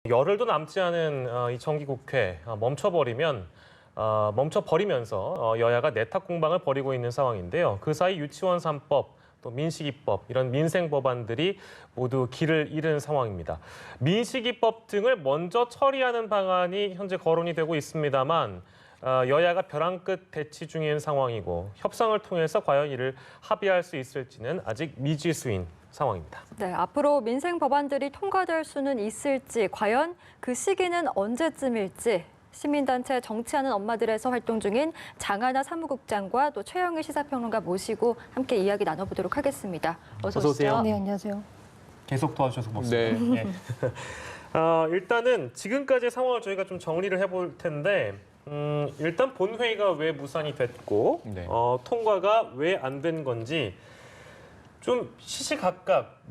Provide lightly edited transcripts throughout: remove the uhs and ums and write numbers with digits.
열흘도 남지 않은 이 정기국회 멈춰버리면서 여야가 내탁 공방을 벌이고 있는 상황인데요. 그 사이 유치원 3법, 또 민식이법 이런 민생 법안들이 모두 길을 잃은 상황입니다. 민식이법 등을 먼저 처리하는 방안이 현재 거론이 되고 있습니다만 여야가 벼랑 끝 대치 중인 상황이고 협상을 통해서 과연 이를 합의할 수 있을지는 아직 미지수인 상황입니다. 네, 앞으로 민생 법안들이 통과될 수는 있을지, 과연 그 시기는 언제쯤일지 시민단체 정치하는 엄마들에서 활동 중인 장하나 사무국장과 또 최영일 시사평론가 모시고 함께 이야기 나눠보도록 하겠습니다. 어서 오세요. 네, 안녕하세요. 계속 도와주셔서 고맙습니다. 네. 일단은 지금까지의 상황을 저희가 좀 정리를 해볼 텐데 일단 본회의가 왜 무산이 됐고 통과가 왜 안 된 건지 좀 시시각각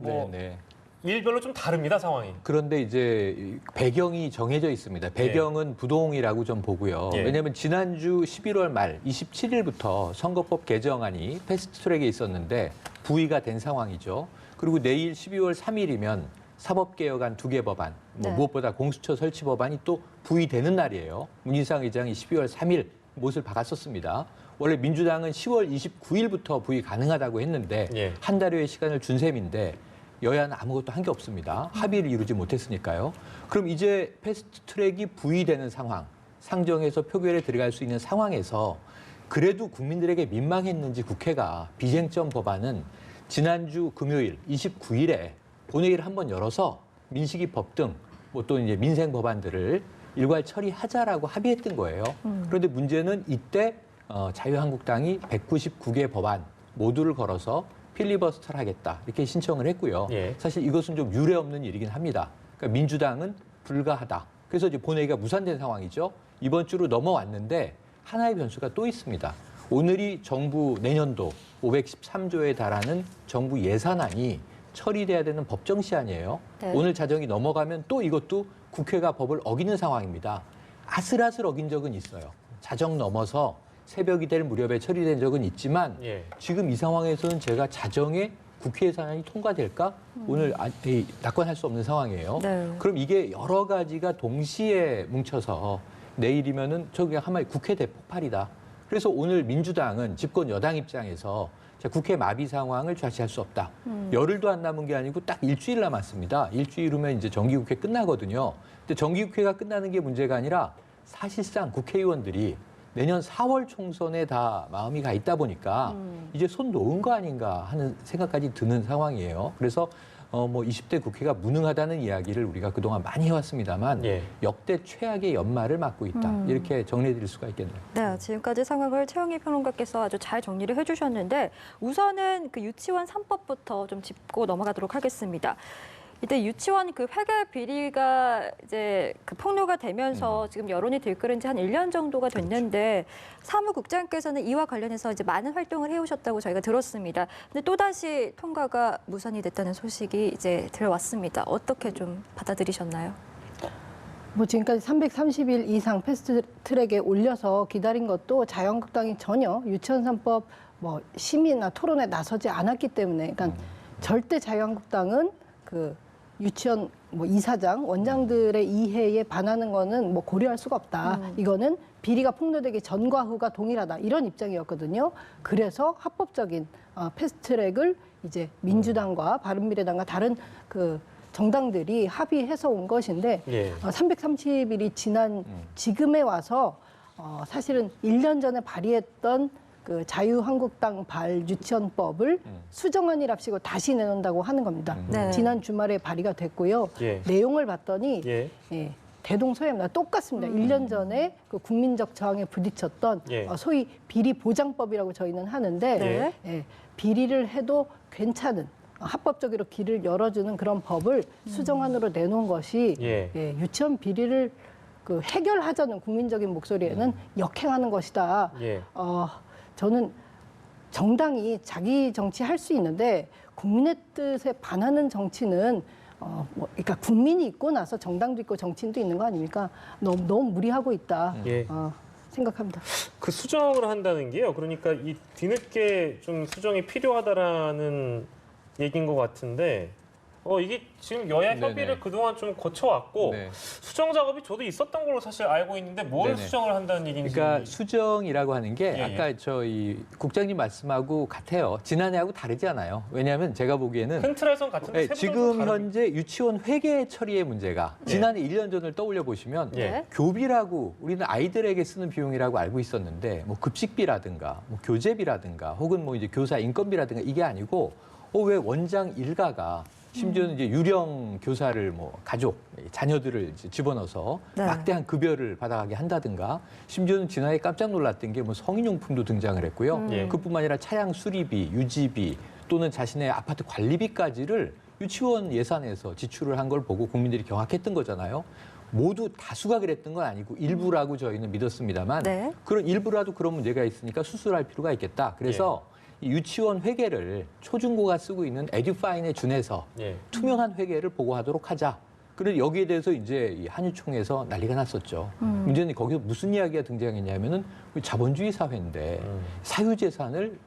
일별로 좀 다릅니다, 상황이. 그런데 이제 배경이 정해져 있습니다. 배경은 부동이라고 좀 보고요. 왜냐하면 지난주 11월 말 27일부터 선거법 개정안이 패스트트랙에 있었는데 부의가 된 상황이죠. 그리고 내일 12월 3일이면 사법개혁안 2개 법안, 무엇보다 공수처 설치 법안이 또 부의되는 날이에요. 문희상 의장이 12월 3일 못을 박았었습니다. 원래 민주당은 10월 29일부터 부의 가능하다고 했는데 한 달여의 시간을 준 셈인데 여야는 아무것도 한 게 없습니다. 합의를 이루지 못했으니까요. 그럼 이제 패스트트랙이 부의되는 상황, 상정해서 표결에 들어갈 수 있는 상황에서 그래도 국민들에게 민망했는지 국회가 비쟁점 법안은 지난주 금요일 29일에 본회의를 한번 열어서 민식이법 등 또 이제 민생 법안들을 일괄 처리하자라고 합의했던 거예요. 그런데 문제는 이때 자유한국당이 199개 법안 모두를 걸어서 필리버스터를 하겠다 이렇게 신청을 했고요. 사실 이것은 좀 유례 없는 일이긴 합니다. 그러니까 민주당은 불가하다. 그래서 이제 본회의가 무산된 상황이죠. 이번 주로 넘어왔는데 하나의 변수가 또 있습니다. 오늘이 정부 내년도 513조에 달하는 정부 예산안이 처리돼야 되는 법정 시한이에요. 오늘 자정이 넘어가면 또 이것도 국회가 법을 어기는 상황입니다. 아슬아슬 어긴 적은 있어요. 자정 넘어서 새벽이 될 무렵에 처리된 적은 있지만 지금 이 상황에서는 제가 자정에 국회 예산안이 통과될까? 오늘 낙관할 수 없는 상황이에요. 그럼 이게 여러 가지가 동시에 뭉쳐서 내일이면은 저기 한마디 국회 대폭발이다. 그래서 오늘 민주당은 집권 여당 입장에서 국회 마비 상황을 좌시할 수 없다. 열흘도 안 남은 게 아니고 딱 일주일 남았습니다. 일주일 후면 이제 정기국회 끝나거든요. 근데 정기국회가 끝나는 게 문제가 아니라 사실상 국회의원들이 내년 4월 총선에 다 마음이 가 있다 보니까 이제 손 놓은 거 아닌가 하는 생각까지 드는 상황이에요. 그래서 20대 국회가 무능하다는 이야기를 우리가 그동안 많이 해왔습니다만 역대 최악의 연말을 맞고 있다. 이렇게 정리해드릴 수가 있겠네요. 네, 지금까지 상황을 최영희 평론가께서 아주 잘 정리를 해주셨는데 우선은 그 유치원 3법부터 좀 짚고 넘어가도록 하겠습니다. 이때 유치원 그 회계 비리가 이제 그 폭로가 되면서 지금 여론이 들끓은 지 한 1년 정도가 됐는데 사무국장께서는 이와 관련해서 이제 많은 활동을 해오셨다고 저희가 들었습니다. 근데 또다시 통과가 무산이 됐다는 소식이 이제 들어왔습니다. 어떻게 좀 받아들이셨나요? 지금까지 330일 이상 패스트트랙에 올려서 기다린 것도 자유한국당이 전혀 유치원 3법 심의나 토론에 나서지 않았기 때문에 그러니까 절대 자유한국당은 그 유치원 이사장, 원장들의 이해에 반하는 거는 고려할 수가 없다. 이거는 비리가 폭로되기 전과 후가 동일하다. 이런 입장이었거든요. 그래서 합법적인 패스트트랙을 이제 민주당과 바른미래당과 다른 그 정당들이 합의해서 온 것인데 330일이 지난 지금에 와서 사실은 1년 전에 발의했던 그 자유한국당 발 유치원법을 수정안이랍시고 다시 내놓는다고 하는 겁니다. 지난 주말에 발의가 됐고요. 내용을 봤더니 대동소이합니다. 똑같습니다. 1년 전에 그 국민적 저항에 부딪혔던 소위 비리 보장법이라고 저희는 하는데 비리를 해도 괜찮은 합법적으로 길을 열어주는 그런 법을 수정안으로 내놓은 것이 유치원 비리를 그 해결하자는 국민적인 목소리에는 역행하는 것이다. 저는 정당이 자기 정치할 수 있는데 국민의 뜻에 반하는 정치는 그러니까 국민이 있고 나서 정당도 있고 정치인도 있는 거 아닙니까? 너무 무리하고 있다 생각합니다. 그 수정을 한다는 게요. 그러니까 이 뒤늦게 좀 수정이 필요하다라는 얘기인 것 같은데 이게 지금 여야 네네. 협의를 그동안 좀 거쳐왔고 네. 수정 작업이 저도 있었던 걸로 사실 알고 있는데 뭘 네네. 수정을 한다는 얘기인지. 그러니까 수정이라고 하는 게 예, 아까 저희 국장님 말씀하고 같아요. 지난해하고 다르지 않아요. 왜냐하면 제가 보기에는 큰 틀에선 같은데 네, 세부적으로 지금 다르- 현재 유치원 회계 처리의 문제가 예. 지난해 1년 전을 떠올려 보시면 예. 교비라고 우리는 아이들에게 쓰는 비용이라고 알고 있었는데 뭐 급식비라든가 뭐 교재비라든가 혹은 뭐 이제 교사 인건비라든가 이게 아니고 왜 원장 일가가 심지어는 이제 유령 교사를 뭐 가족 자녀들을 이제 집어넣어서 네. 막대한 급여를 받아가게 한다든가 심지어는 지난해 깜짝 놀랐던 게 뭐 성인용품도 등장을 했고요. 예. 그뿐만 아니라 차량 수리비, 유지비 또는 자신의 아파트 관리비까지를 유치원 예산에서 지출을 한 걸 보고 국민들이 경악했던 거잖아요. 모두 다수가 그랬던 건 아니고 일부라고 저희는 믿었습니다만 네. 그런 일부라도 그런 문제가 있으니까 수술할 필요가 있겠다. 그래서 이 유치원 회계를 초중고가 쓰고 있는 에듀파인에 준해서 예. 투명한 회계를 보고하도록 하자. 그런데 여기에 대해서 이제 이 한유총에서 난리가 났었죠. 문제는 거기서 무슨 이야기가 등장했냐면은 자본주의 사회인데 사유재산을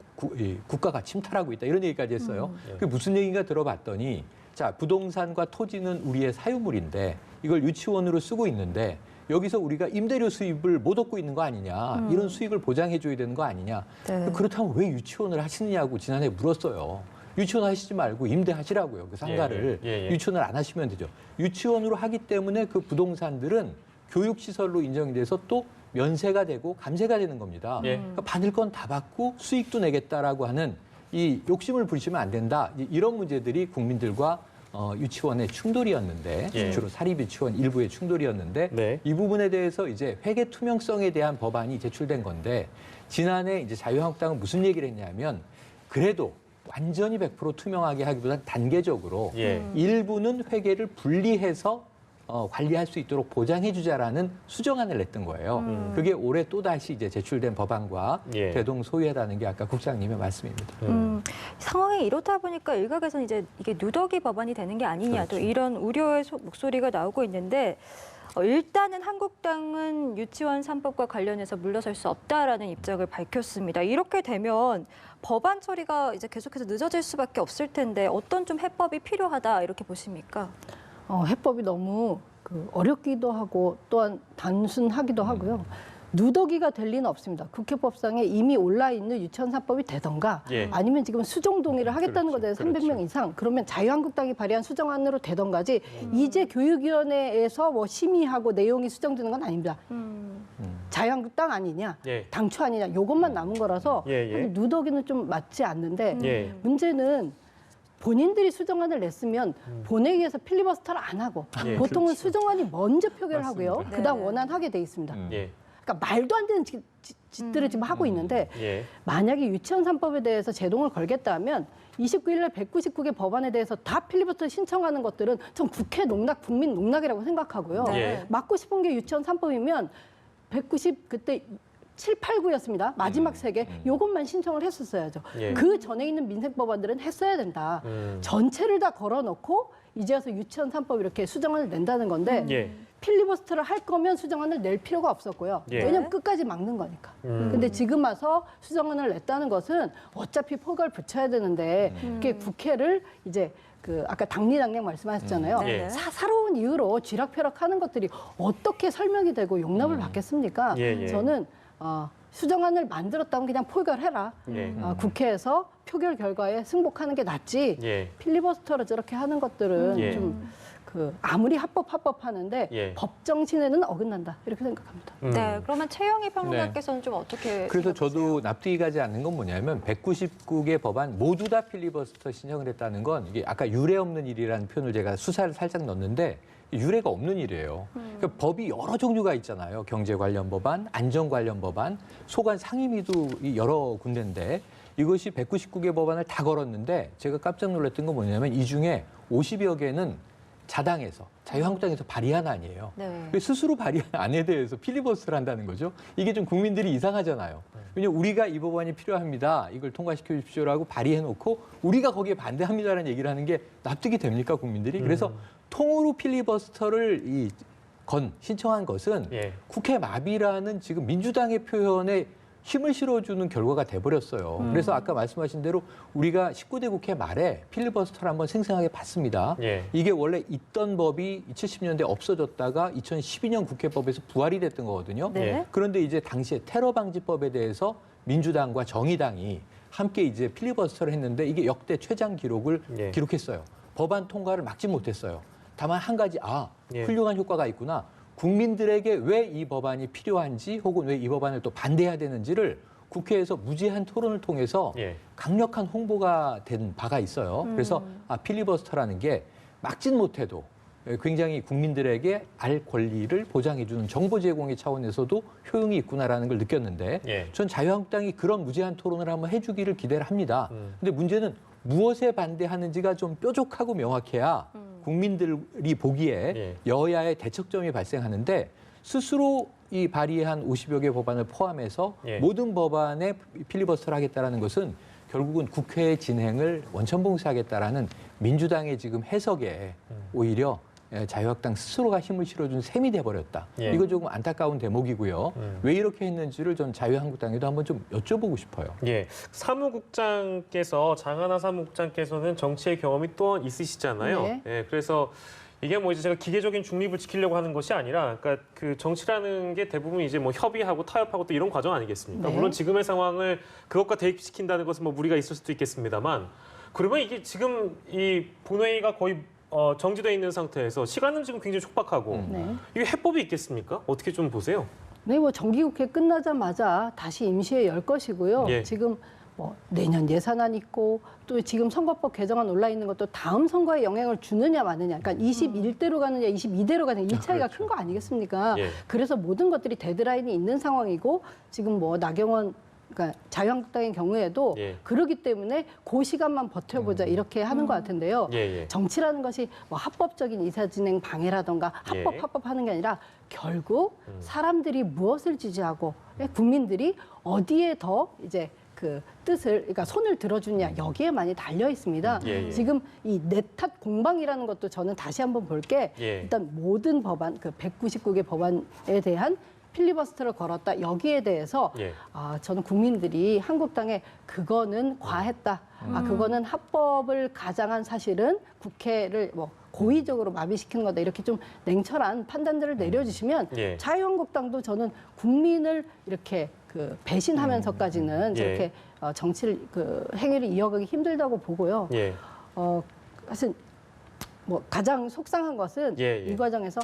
국가가 침탈하고 있다 이런 얘기까지 했어요. 그게 무슨 얘기인가 들어봤더니 자 부동산과 토지는 우리의 사유물인데 이걸 유치원으로 쓰고 있는데 여기서 우리가 임대료 수입을 못 얻고 있는 거 아니냐 이런 수익을 보장해줘야 되는 거 아니냐 네. 그렇다면 왜 유치원을 하시느냐고 지난해 물었어요. 유치원 하시지 말고 임대하시라고요. 그 상가를 예. 유치원을 안 하시면 되죠. 유치원으로 하기 때문에 그 부동산들은 교육시설로 인정이 돼서 또 면세가 되고 감세가 되는 겁니다. 예. 그러니까 받을 건 다 받고 수익도 내겠다라고 하는 이 욕심을 부리시면 안 된다. 이런 문제들이 국민들과 유치원의 충돌이었는데 예. 주로 사립유치원 일부의 충돌이었는데 네. 이 부분에 대해서 이제 회계 투명성에 대한 법안이 제출된 건데 지난해 이제 자유한국당은 무슨 얘기를 했냐면 그래도 완전히 100% 투명하게 하기보다는 단계적으로 예. 일부는 회계를 분리해서 관리할 수 있도록 보장해주자라는 수정안을 냈던 거예요. 그게 올해 또 다시 이제 제출된 법안과 예. 대동소이하다는 게 아까 국장님의 말씀입니다. 상황이 이렇다 보니까 일각에서는 이제 이게 누더기 법안이 되는 게 아니냐 또 그렇죠. 이런 우려의 목소리가 나오고 있는데 일단은 한국당은 유치원 3법과 관련해서 물러설 수 없다라는 입장을 밝혔습니다. 이렇게 되면 법안 처리가 이제 계속해서 늦어질 수밖에 없을 텐데 어떤 좀 해법이 필요하다 이렇게 보십니까? 해법이 너무 어렵기도 하고 또한 단순하기도 하고요. 누더기가 될 리는 없습니다. 국회법상에 이미 올라 있는 유치원 3법이 되던가 예. 아니면 지금 수정 동의를 하겠다는 것에 대해서 300명 이상 그러면 자유한국당이 발의한 수정안으로 되던가지 이제 교육위원회에서 뭐 심의하고 내용이 수정되는 건 아닙니다. 자유한국당 아니냐, 예. 당초 아니냐 이것만 남은 거라서 예. 누더기는 좀 맞지 않는데 예. 문제는 본인들이 수정안을 냈으면 본회의에서 필리버스터를 안 하고 예, 보통은 그렇죠. 수정안이 먼저 표결을 하고요. 맞습니다. 그다음 네. 원안하게 돼 있습니다. 예. 그러니까 말도 안 되는 짓들을 지금 하고 있는데 예. 만약에 유치원 3법에 대해서 제동을 걸겠다 하면 29일 날 199개 법안에 대해서 다 필리버스터 신청하는 것들은 전 국회 농락, 국민 농락이라고 생각하고요. 예. 막고 싶은 게 유치원 3법이면 190 그때 7, 8, 9였습니다. 마지막 세 개. 요것만 신청을 했었어야죠. 예. 그 전에 있는 민생 법안들은 했어야 된다. 전체를 다 걸어놓고 이제 와서 유치원 3법 이렇게 수정안을 낸다는 건데 예. 필리버스터를 할 거면 수정안을 낼 필요가 없었고요. 예. 왜냐하면 끝까지 막는 거니까. 근데 지금 와서 수정안을 냈다는 것은 어차피 포괄 붙여야 되는데 그게 국회를 이제 아까 당리당략 말씀하셨잖아요. 네. 사사로운 이유로 쥐락펴락하는 것들이 어떻게 설명이 되고 용납을 받겠습니까? 예. 저는 수정안을 만들었다면 그냥 포괄해라. 예. 국회에서 표결 결과에 승복하는 게 낫지. 예. 필리버스터로 저렇게 하는 것들은 예. 좀 아무리 합법하는데 예. 법 정신에는 어긋난다 이렇게 생각합니다. 네, 그러면 최영희 평론가께서는 좀 어떻게 그래서 생각하세요? 저도 납득이 가지 않는 건 뭐냐면 199개 법안 모두 다 필리버스터 신청을 했다는 건 이게 아까 유례 없는 일이라는 표현을 제가 수사를 살짝 넣었는데 유례가 없는 일이에요. 그러니까 법이 여러 종류가 있잖아요. 경제 관련 법안, 안전 관련 법안, 소관 상임위도 여러 군데인데 이것이 199개 법안을 다 걸었는데 제가 깜짝 놀랐던 건 뭐냐면 이 중에 50여 개는 자당에서 자유한국당에서 발의한 안이에요. 네. 스스로 발의한 안에 대해서 필리버스터를 한다는 거죠. 이게 좀 국민들이 이상하잖아요. 왜냐하면 우리가 이 법안이 필요합니다. 이걸 통과시켜 주십시오라고 발의해놓고 우리가 거기에 반대합니다라는 얘기를 하는 게 납득이 됩니까 국민들이? 그래서 통으로 필리버스터를 신청한 것은 예. 국회 마비라는 지금 민주당의 표현에 힘을 실어주는 결과가 돼버렸어요. 그래서 아까 말씀하신 대로 우리가 19대 국회 말에 필리버스터를 한번 생생하게 봤습니다. 예. 이게 원래 있던 법이 70년대 없어졌다가 2012년 국회법에서 부활이 됐던 거거든요. 네. 그런데 이제 당시에 테러 방지법에 대해서 민주당과 정의당이 함께 이제 필리버스터를 했는데 이게 역대 최장 기록을 예. 기록했어요. 법안 통과를 막지 못했어요. 다만 한 가지 예. 훌륭한 효과가 있구나. 국민들에게 왜 이 법안이 필요한지 혹은 왜 이 법안을 또 반대해야 되는지를 국회에서 무제한 토론을 통해서 예. 강력한 홍보가 된 바가 있어요. 그래서 필리버스터라는 게 막진 못해도 굉장히 국민들에게 알 권리를 보장해주는 정보 제공의 차원에서도 효용이 있구나라는 걸 느꼈는데 예. 전 자유한국당이 그런 무제한 토론을 한번 해주기를 기대를 합니다. 근데 문제는 무엇에 반대하는지가 좀 뾰족하고 명확해야 국민들이 보기에 예. 여야의 대척점이 발생하는데 스스로 이 발의한 50여 개 법안을 포함해서 예. 모든 법안에 필리버스터를 하겠다라는 것은 결국은 국회 진행을 원천봉쇄하겠다라는 민주당의 지금 해석에 오히려 자유한국당 스스로가 힘을 실어준 셈이 돼버렸다. 예. 이거 조금 안타까운 대목이고요. 왜 이렇게 했는지를 전 자유한국당에도 한번 좀 여쭤보고 싶어요. 예, 사무국장께서 장하나 사무국장께서는 정치의 경험이 또 있으시잖아요. 네. 예, 그래서 이게 뭐 이제 제가 기계적인 중립을 지키려고 하는 것이 아니라, 그러니까 그 정치라는 게 대부분 이제 뭐 협의하고 타협하고 또 이런 과정 아니겠습니까? 네. 물론 지금의 상황을 그것과 대입시킨다는 것은 뭐 무리가 있을 수도 있겠습니다만, 그러면 이게 지금 이 본회의가 거의 정지돼 있는 상태에서 시간은 지금 굉장히 촉박하고 네. 이게 해법이 있겠습니까? 어떻게 좀 보세요? 네, 뭐 정기국회 끝나자마자 다시 임시회 열 것이고요. 예. 지금 뭐 내년 예산안 있고 또 지금 선거법 개정안 올라 있는 것도 다음 선거에 영향을 주느냐 마느냐. 그러니까 21대로 가느냐 22대로 가느냐 이 차이가 큰 거 아니겠습니까? 예. 그래서 모든 것들이 데드라인이 있는 상황이고 지금 뭐 나경원 그러니까 자유한국당의 경우에도 예. 그러기 때문에 그 시간만 버텨보자 이렇게 하는 것 같은데요. 예, 예. 정치라는 것이 뭐 합법적인 이사진행 방해라던가 합법하는 게 아니라 결국 사람들이 무엇을 지지하고 국민들이 어디에 더 이제 그 뜻을 그러니까 손을 들어주냐 여기에 많이 달려 있습니다. 예, 예. 지금 이 내 탓 공방이라는 것도 저는 다시 한번 볼게 예. 일단 모든 법안 그 199개 법안에 대한 필리버스터를 걸었다. 여기에 대해서 예. 저는 국민들이 한국당에 그거는 과했다. 그거는 합법을 가장한 사실은 국회를 뭐 고의적으로 마비시키는 거다. 이렇게 좀 냉철한 판단들을 내려주시면 예. 자유한국당도 저는 국민을 이렇게 그 배신하면서까지는 저렇게 정치를 그 행위를 이어가기 힘들다고 보고요. 예. 사실 뭐 가장 속상한 것은 예, 예. 이 과정에서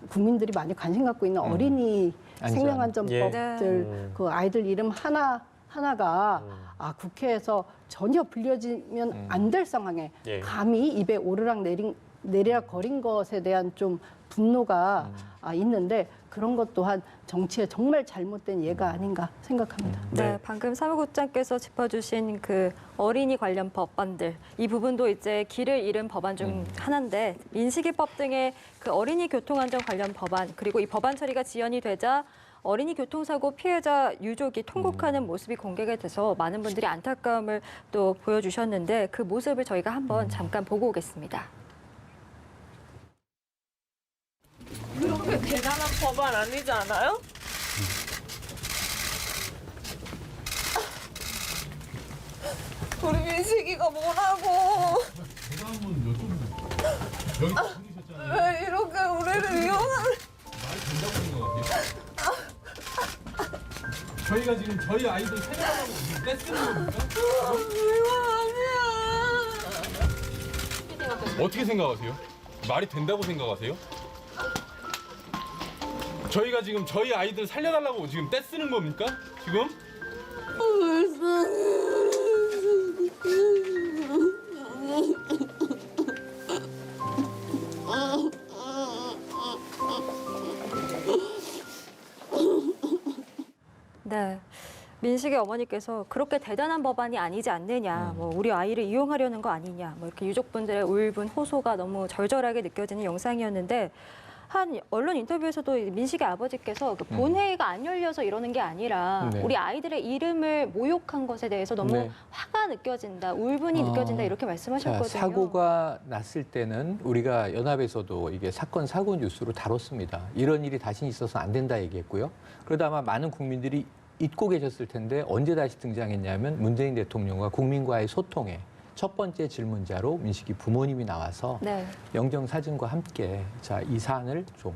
국민들이 많이 관심 갖고 있는 어린이 안전. 생명안전법들 예. 그 아이들 이름 하나가 국회에서 전혀 불려지면 안 될 상황에 예. 감히 입에 오르락 내리락 거린 것에 대한 좀 분노가 있는데 그런 것 또한 정치에 정말 잘못된 예가 아닌가 생각합니다. 네, 네. 방금 사무국장께서 짚어주신 그 어린이 관련 법안들 이 부분도 이제 길을 잃은 법안 중 하나인데 민식이법 등의 그 어린이 교통안전 관련 법안 그리고 이 법안 처리가 지연이 되자 어린이 교통사고 피해자 유족이 통곡하는 모습이 공개가 돼서 많은 분들이 안타까움을 또 보여주셨는데 그 모습을 저희가 한번 잠깐 보고 오겠습니다. 그렇게 대단한 법안 아니지 않아요? 우리 민식이가 뭐라고? 제가 한번 여쭤보고 여기 생기셨잖아요. 왜 이렇게 우리를 이용하는? 말이 된다고 생각하세요? 저희가 지금 저희 아이들 살려달라고 지금 떼쓰는 겁니까? 이거 아니야. 어떻게 생각하세요? 말이 된다고 생각하세요? 저희가 지금 저희 아이들 살려달라고 지금 떼쓰는 겁니까? 지금? 네. 민식의 어머니께서 그렇게 대단한 법안이 아니지 않느냐, 뭐 우리 아이를 이용하려는 거 아니냐, 뭐 이렇게 유족분들의 울분, 호소가 너무 절절하게 느껴지는 영상이었는데 한 언론 인터뷰에서도 민식의 아버지께서 그 본회의가 안 열려서 이러는 게 아니라 네. 우리 아이들의 이름을 모욕한 것에 대해서 너무 네. 화가 느껴진다, 울분이 느껴진다 이렇게 말씀하셨거든요. 자, 사고가 났을 때는 우리가 연합에서도 이게 사고 뉴스로 다뤘습니다. 이런 일이 다시 있어서 안 된다 얘기했고요. 그러다 아마 많은 국민들이 잊고 계셨을 텐데 언제 다시 등장했냐면 문재인 대통령과 국민과의 소통에 첫 번째 질문자로 민식이 부모님이 나와서 네. 영정사진과 함께 자, 이 사안을 좀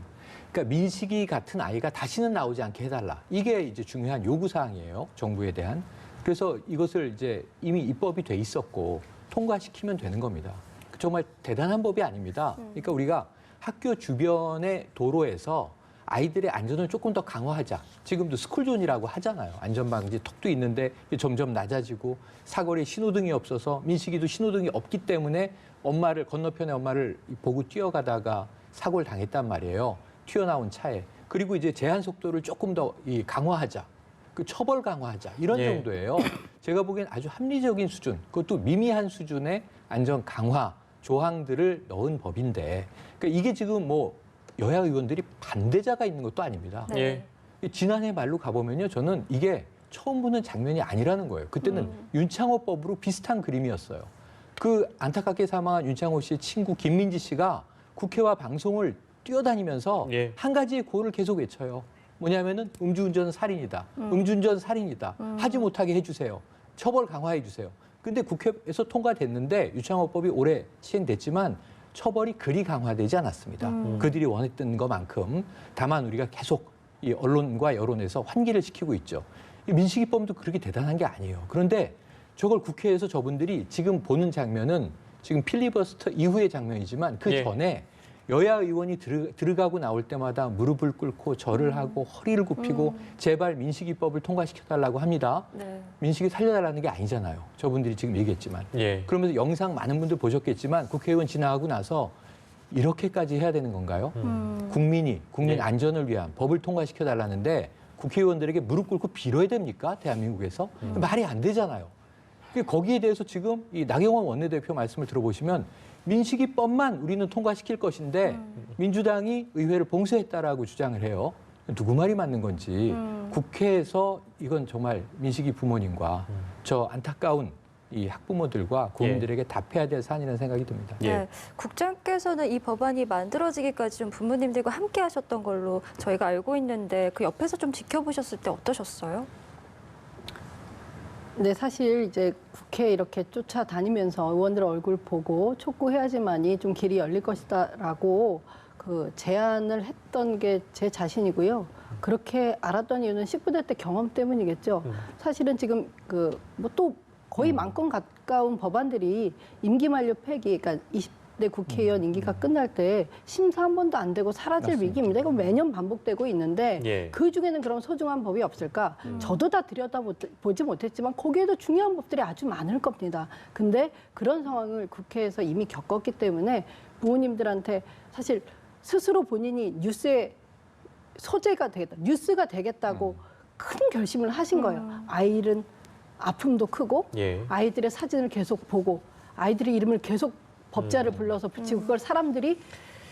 그러니까 민식이 같은 아이가 다시는 나오지 않게 해달라. 이게 이제 중요한 요구사항이에요. 정부에 대한. 그래서 이것을 이제 이미 입법이 돼 있었고 통과시키면 되는 겁니다. 정말 대단한 법이 아닙니다. 그러니까 우리가 학교 주변의 도로에서 아이들의 안전을 조금 더 강화하자. 지금도 스쿨존이라고 하잖아요. 안전방지 턱도 있는데 점점 낮아지고 사거리에 신호등이 없어서 민식이도 신호등이 없기 때문에 건너편에 엄마를 보고 뛰어가다가 사고를 당했단 말이에요. 튀어나온 차에. 그리고 이제 제한 속도를 조금 더 강화하자. 그 처벌 강화하자. 이런 예. 정도예요. 제가 보기엔 아주 합리적인 수준, 그것도 미미한 수준의 안전 강화 조항들을 넣은 법인데 그러니까 이게 지금 뭐 여야 의원들이 반대자가 있는 것도 아닙니다. 네. 예. 지난해 말로 가보면요. 저는 이게 처음 보는 장면이 아니라는 거예요. 그때는 윤창호법으로 비슷한 그림이었어요. 그 안타깝게 사망한 윤창호 씨의 친구 김민지 씨가 국회와 방송을 뛰어다니면서 예. 한 가지의 고를 계속 외쳐요. 뭐냐면은 음주운전 살인이다. 음주운전 살인이다. 하지 못하게 해주세요. 처벌 강화해 주세요. 근데 국회에서 통과됐는데 유창호법이 올해 시행됐지만 처벌이 그리 강화되지 않았습니다. 그들이 원했던 것만큼 다만 우리가 계속 이 언론과 여론에서 환기를 시키고 있죠. 이 민식이법도 그렇게 대단한 게 아니에요. 그런데 저걸 국회에서 저분들이 지금 보는 장면은 지금 필리버스터 이후의 장면이지만 그 예. 전에 여야 의원이 들어가고 나올 때마다 무릎을 꿇고 절을 하고 허리를 굽히고 제발 민식이법을 통과시켜달라고 합니다. 네. 민식이 살려달라는 게 아니잖아요. 저분들이 지금 얘기했지만. 예. 그러면서 영상 많은 분들 보셨겠지만 국회의원 지나가고 나서 이렇게까지 해야 되는 건가요? 국민 예. 안전을 위한 법을 통과시켜달라는데 국회의원들에게 무릎 꿇고 빌어야 됩니까? 대한민국에서? 말이 안 되잖아요. 거기에 대해서 지금 이 나경원 원내대표 말씀을 들어보시면 민식이법만 우리는 통과시킬 것인데 민주당이 의회를 봉쇄했다라고 주장을 해요. 누구 말이 맞는 건지 국회에서 이건 정말 민식이 부모님과 저 안타까운 이 학부모들과 국민들에게 답해야 될 사안이라는 생각이 듭니다. 예. 네. 국장께서는 이 법안이 만들어지기까지 좀 부모님들과 함께 하셨던 걸로 저희가 알고 있는데 그 옆에서 좀 지켜보셨을 때 어떠셨어요? 근데 사실 이제 국회 이렇게 쫓아다니면서 의원들 얼굴 보고 촉구해야지만이 좀 길이 열릴 것이다라고 그 제안을 했던 게 제 자신이고요. 그렇게 알았던 이유는 19대 때 경험 때문이겠죠. 사실은 지금 그 뭐 또 거의 만건 가까운 법안들이 임기 만료 폐기, 그러니까 20대 국회의원 임기가 끝날 때 심사 한 번도 안 되고 사라질 맞습니다. 위기입니다. 이거 매년 반복되고 있는데 예. 그 중에는 그런 소중한 법이 없을까? 저도 다 들여다보지 못했지만 거기에도 중요한 법들이 아주 많을 겁니다. 근데 그런 상황을 국회에서 이미 겪었기 때문에 부모님들한테 사실 스스로 본인이 뉴스의 소재가 되겠다, 뉴스가 되겠다고 큰 결심을 하신 거예요. 아이는 아픔도 크고 예. 아이들의 사진을 계속 보고 아이들의 이름을 계속 법자를 불러서 붙이고 그걸 사람들이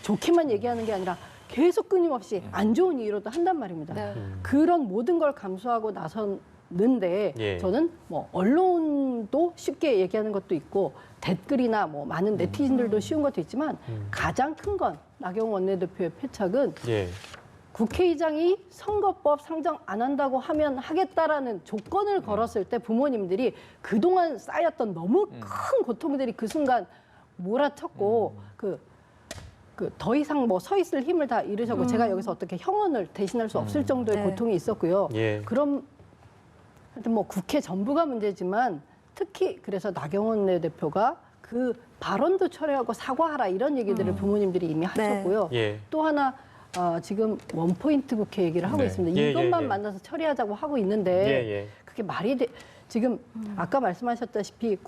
좋게만 얘기하는 게 아니라 계속 끊임없이 안 좋은 이유로도 한단 말입니다. 네. 그런 모든 걸 감수하고 나섰는데 예. 저는 뭐 언론도 쉽게 얘기하는 것도 있고 댓글이나 뭐 많은 네티즌들도 쉬운 것도 있지만 가장 큰 건 나경원 원내대표의 패착은 예. 국회의장이 선거법 상정 안 한다고 하면 하겠다라는 조건을 걸었을 때 부모님들이 그동안 쌓였던 너무 큰 고통들이 그 순간 몰아쳤고 그 더 이상 뭐 서 있을 힘을 다 잃으셨고 제가 여기서 어떻게 형언을 대신할 수 없을 정도의 네. 고통이 있었고요. 예. 그럼 하여튼 뭐 국회 전부가 문제지만 특히 그래서 나경원 대표가 그 발언도 철회하고 사과하라 이런 얘기들을 부모님들이 이미 하셨고요. 예. 또 하나 지금 원포인트 국회 얘기를 하고 네. 있습니다. 예, 이것만 예. 만나서 처리하자고 하고 있는데 예, 예. 그게 말이 돼. 지금 아까 말씀하셨다시피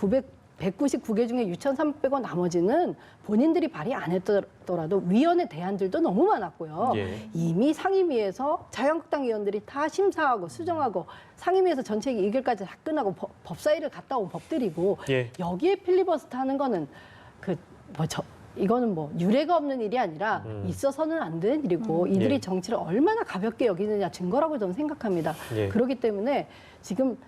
199개 중에 6,300원 나머지는 본인들이 발의 안 했더라도 위원회 대안들도 너무 많았고요. 예. 이미 상임위에서 자유한국당 의원들이 다 심사하고 수정하고 상임위에서 전체 의결까지 다 끝나고 법사위를 갔다 온 법들이고 예. 여기에 필리버스터 하는 거는 이거는 뭐 유례가 없는 일이 아니라 있어서는 안 되는 일이고 이들이 예. 정치를 얼마나 가볍게 여기느냐 증거라고 저는 생각합니다. 예. 그렇기 때문에 지금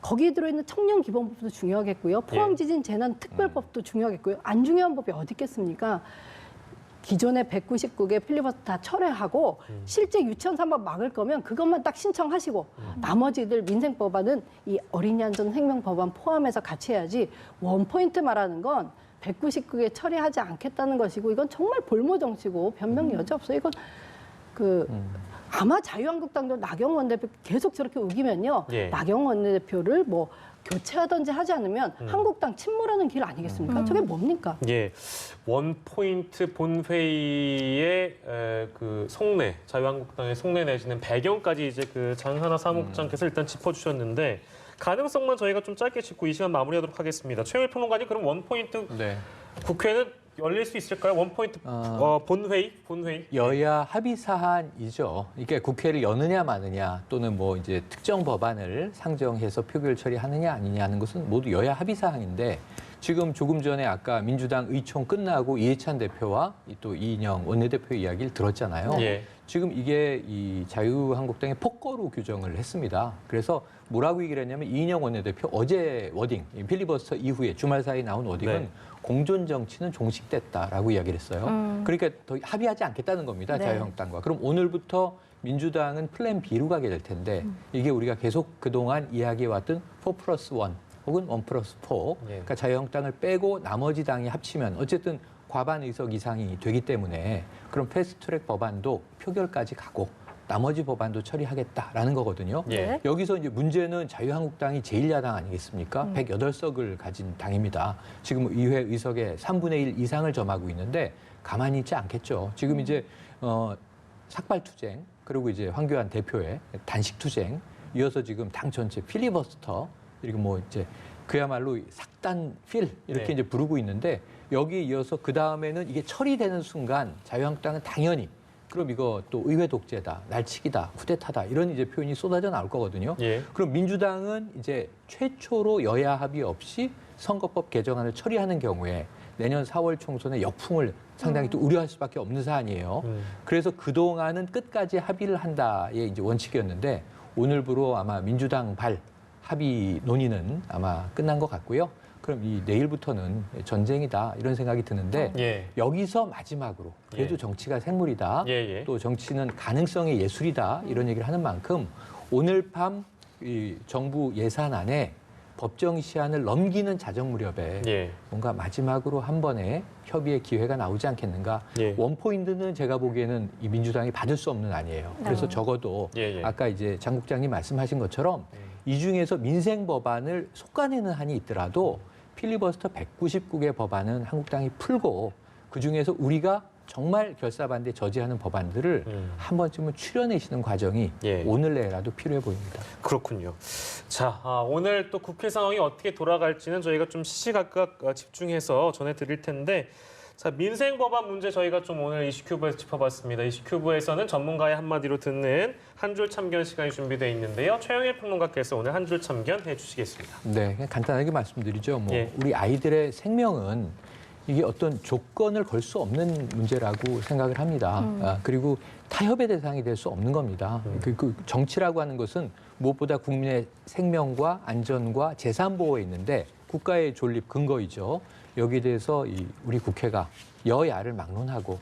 거기에 들어있는 청년기본법도 중요하겠고요. 포항지진 재난특별법도 중요하겠고요. 안 중요한 법이 어디 있겠습니까? 기존의 199개 필리버스터 다 철회하고 실제 유치원 3법 막을 거면 그것만 딱 신청하시고 나머지들 민생 법안은 이 어린이 안전 생명 법안 포함해서 같이 해야지 원포인트 말하는 건 199개 처리하지 않겠다는 것이고 이건 정말 볼모 정치고 변명 여지 없어요. 이건 아마 자유한국당도 나경원 원내대표 계속 저렇게 우기면요. 예. 나경원 원내대표를 뭐 교체하든지 하지 않으면 한국당 침몰하는 길 아니겠습니까? 저게 뭡니까? 예, 원포인트 본회의의 그 속내, 자유한국당의 속내 내지는 배경까지 이제 그 장하나 사무국장께서 일단 짚어주셨는데 가능성만 저희가 좀 짧게 짚고 이 시간 마무리하도록 하겠습니다. 최영일 평론가님, 그럼 원포인트 네. 국회는 열릴 수 있을까요? 원포인트 본회의? 여야 합의 사안이죠. 이게 국회를 여느냐 마느냐 또는 뭐 이제 특정 법안을 상정해서 표결 처리하느냐 아니냐 하는 것은 모두 여야 합의 사항인데 지금 조금 전에 아까 민주당 의총 끝나고 이해찬 대표와 또 이인영 원내대표 이야기를 들었잖아요. 예. 지금 이게 이 자유한국당의 폭거로 규정을 했습니다. 그래서 뭐라고 얘기를 했냐면 이인영 원내대표 어제 워딩, 필리버스터 이후에 주말 사이에 나온 워딩은 네. 공존 정치는 종식됐다라고 이야기를 했어요. 그러니까 더 합의하지 않겠다는 겁니다. 네. 자유한국당과. 그럼 오늘부터 민주당은 플랜 B로 가게 될 텐데 이게 우리가 계속 그동안 이야기해왔던 4+1 혹은 1+4 예. 그러니까 자유한국당을 빼고 나머지 당이 합치면 어쨌든 과반 의석 이상이 되기 때문에 그럼 패스트트랙 법안도 표결까지 가고 나머지 법안도 처리하겠다라는 거거든요. 예. 여기서 이제 문제는 자유한국당이 제1야당 아니겠습니까? 108석을 가진 당입니다. 지금 의회 의석의 3분의 1 이상을 점하고 있는데 가만히 있지 않겠죠. 지금 이제 삭발투쟁 그리고 이제 황교안 대표의 단식투쟁 이어서 지금 당 전체 필리버스터 그리고 뭐 이제 그야말로 삭단 필 이렇게 네. 이제 부르고 있는데 여기에 이어서 그 다음에는 이게 처리되는 순간 자유한국당은 당연히 그럼 이거 또 의회 독재다, 날치기다, 쿠데타다 이런 이제 표현이 쏟아져 나올 거거든요. 예. 그럼 민주당은 이제 최초로 여야 합의 없이 선거법 개정안을 처리하는 경우에 내년 4월 총선의 역풍을 상당히 또 우려할 수밖에 없는 사안이에요. 그래서 그동안은 끝까지 합의를 한다의 이제 원칙이었는데 오늘부로 아마 민주당 발 합의 논의는 아마 끝난 것 같고요. 그럼 이 내일부터는 전쟁이다 이런 생각이 드는데 예. 여기서 마지막으로 그래도 예. 정치가 생물이다. 예. 또 정치는 가능성의 예술이다 이런 얘기를 하는 만큼 오늘 밤 이 정부 예산안에 법정 시한을 넘기는 자정 무렵에 예. 뭔가 마지막으로 한 번의 협의의 기회가 나오지 않겠는가. 예. 원포인트는 제가 보기에는 이 민주당이 받을 수 없는 아니에요. 그래서 적어도 예. 아까 이제 장 국장님 말씀하신 것처럼 이 중에서 민생 법안을 속아내는 한이 있더라도 필리버스터 199개 법안은 한국당이 풀고 그중에서 우리가 정말 결사반대 저지하는 법안들을 한 번쯤은 추려내시는 과정이 예. 오늘 내라도 필요해 보입니다. 그렇군요. 자, 오늘 또 국회 상황이 어떻게 돌아갈지는 저희가 좀 시시각각 집중해서 전해드릴 텐데 자, 민생 법안 문제 저희가 좀 오늘 이슈큐브에서 짚어봤습니다. 이슈큐브에서는 전문가의 한마디로 듣는 한 줄 참견 시간이 준비되어 있는데요. 최영일 평론가께서 오늘 한 줄 참견해 주시겠습니다. 네, 그냥 간단하게 말씀드리죠. 뭐 예. 우리 아이들의 생명은 이게 어떤 조건을 걸 수 없는 문제라고 생각을 합니다. 그리고 타협의 대상이 될 수 없는 겁니다. 그 정치라고 하는 것은 무엇보다 국민의 생명과 안전과 재산 보호에 있는데 국가의 존립 근거이죠. 여기에 대해서 우리 국회가 여야를 막론하고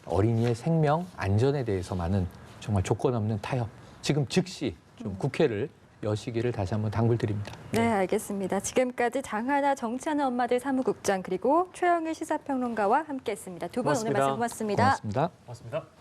어린이의 생명, 안전에 대해서만은 정말 조건 없는 타협, 지금 즉시 좀 국회를 여시기를 다시 한번 당부드립니다. 네, 알겠습니다. 지금까지 장하나 정치하는 엄마들 사무국장 그리고 최영일 시사평론가와 함께했습니다. 두 분 오늘 고맙습니다. 말씀 고맙습니다. 고맙습니다. 고맙습니다.